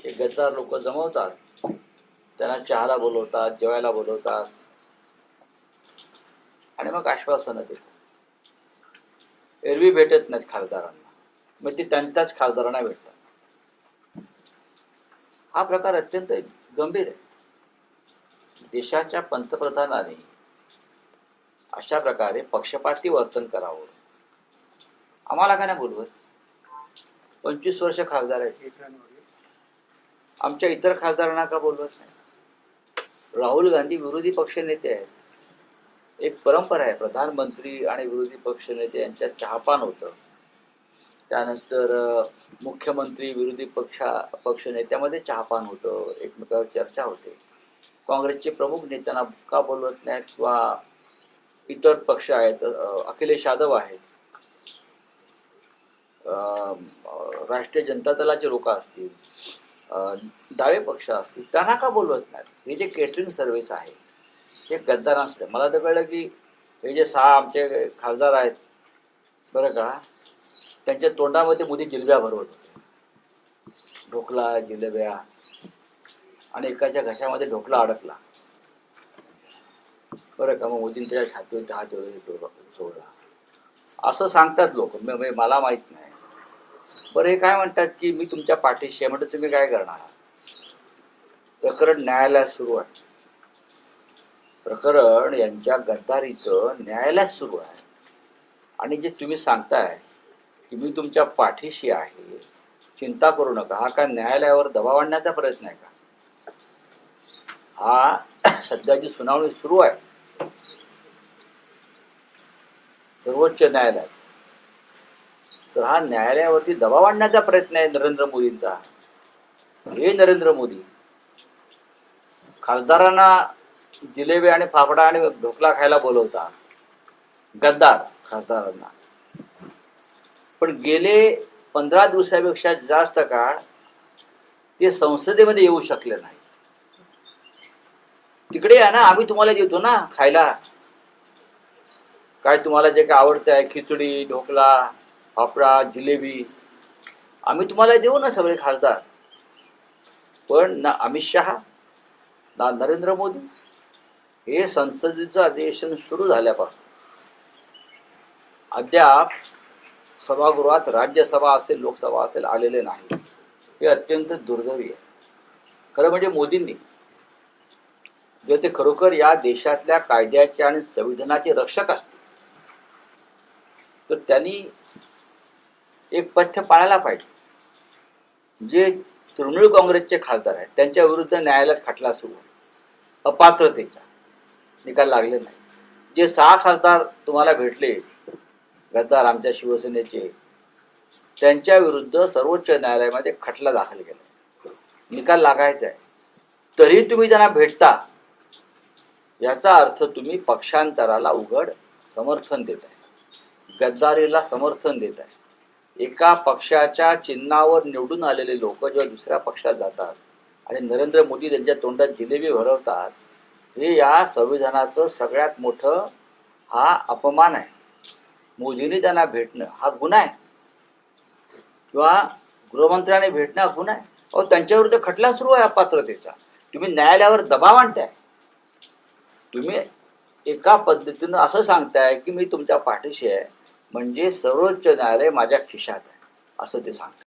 हे गद्दार लोक जमवतात, त्यांना चहाला बोलवतात, जेवायला बोलवतात आणि मग आश्वासनं देतात. एरवी भेटत नाहीत खासदारांना, मग ती त्यांच्याच खासदारांना भेटतात. हा प्रकार अत्यंत गंभीर आहे. देशाच्या पंतप्रधानांनी अशा प्रकारे पक्षपाती वर्तन करावं. आम्हाला काय नाही बोलवत, 25 वर्ष खासदार आहेत, आमच्या इतर खासदारांना का बोलवत नाही? राहुल गांधी विरोधी पक्षनेते आहेत. एक परंपरा आहे, प्रधानमंत्री आणि विरोधी पक्षनेते यांच्यात चहापान होतं. त्यानंतर मुख्यमंत्री विरोधी पक्षनेत्यामध्ये चहापान होतं, एकमेकावर चर्चा होते. काँग्रेसचे प्रमुख नेत्यांना का बोलवत नाहीत? किंवा इतर पक्ष आहेत, अखिलेश यादव आहेत, राष्ट्रीय जनता दलाचे लोक असतील, डावे पक्ष असतील, त्यांना का बोलवत नाहीत? हे जे केटरिंग सर्व्हिस आहे हे गद्दारांसाठी. मला तर कळलं की हे जे 6 आमचे खासदार आहेत बरं का, त्यांच्या तोंडामध्ये मोदी जिलब्या भरवत होते, ढोकला जिलेब्या, आणि एकाच्या घशामध्ये ढोकला अडकला बरं का, मग मोदींनी त्याच्या छातीवर हात वगैरे सोडला असं सांगतात लोक. मला माहित नाही. बरं, हे काय म्हणतात की मी तुमच्या पाठीशी आहे. म्हणतात तुम्ही काय करणार? प्रकरण न्यायालयात सुरू आहे. प्रकरण यांच्या गद्दारीचं न्यायालयात सुरू आहे. आणि जे तुम्ही सांगताय की मी तुमच्या पाठीशी आहे, चिंता करू नका, हा काय न्यायालयावर दबाव आणण्याचा प्रयत्न आहे का? हा सध्या जी सुनावणी सुरू आहे सर्वोच्च न्यायालयात, तर हा न्यायालयावरती दबाव आणण्याचा प्रयत्न आहे नरेंद्र मोदींचा. हे नरेंद्र मोदी खासदारांना जिलेबी आणि फाफडा आणि ढोकला खायला बोलवतात, गद्दार खासदारांना. पण गेले 15 दिवसापेक्षा जास्त काळ ते संसदेमध्ये येऊ शकले नाही. तिकडे या ना, आम्ही तुम्हाला देतो ना खायला, काय तुम्हाला जे काय आवडतं आहे, खिचडी, ढोकला, फाफडा, जिलेबी, आम्ही तुम्हाला देऊ ना सगळे खासदार. पण ना अमित शहा ना नरेंद्र मोदी हे संसदेचं अधिवेशन सुरू झाल्यापासून अद्याप सभागृहात, राज्यसभा असेल लोकसभा असेल, आलेले नाही. हे अत्यंत दुर्दैवी आहे. खरं म्हणजे मोदींनी जर ते खरोखर या देशातल्या कायद्याचे आणि संविधानाचे रक्षक असतील तर त्यांनी एक पथ्य पाळायला पाहिजे. जे तृणमूल काँग्रेसचे खासदार आहेत त्यांच्या विरुद्ध न्यायालयात खटला सुरू आहे, अपात्रतेचा निकाल लागले नाही. जे 6 खासदार तुम्हाला भेटले गद्दार आमच्या शिवसेनेचे, त्यांच्या विरुद्ध सर्वोच्च न्यायालयामध्ये खटला दाखल केला, निकाल लागायचा आहे, तरी तुम्ही त्यांना भेटता, याचा अर्थ तुम्ही पक्षांतराला उघड समर्थन देत आहे, गद्दारीला समर्थन देत आहे. एका पक्षाच्या चिन्हावर निवडून आलेले लोक जेव्हा दुसऱ्या पक्षात जातात आणि नरेंद्र मोदी त्यांच्या तोंडात जिलेबी भरवतात, हे या संविधानाचं सगळ्यात मोठं हा अपमान आहे. मोदींनी त्यांना भेटणं हा गुन्हा आहे, किंवा गृहमंत्र्याने भेटणं हा गुन्हा आहे. अहो, त्यांच्याविरुद्ध खटला सुरू आहे अपात्रतेचा. तुम्ही न्यायालयावर दबाव आणताय. तुम्ही एका पद्धतीनं असं सांगताय की मी तुमच्या पाठीशी आहे, म्हणजे सर्वोच्च न्यायालय माझ्या खिशात आहे असं ते सांगतात.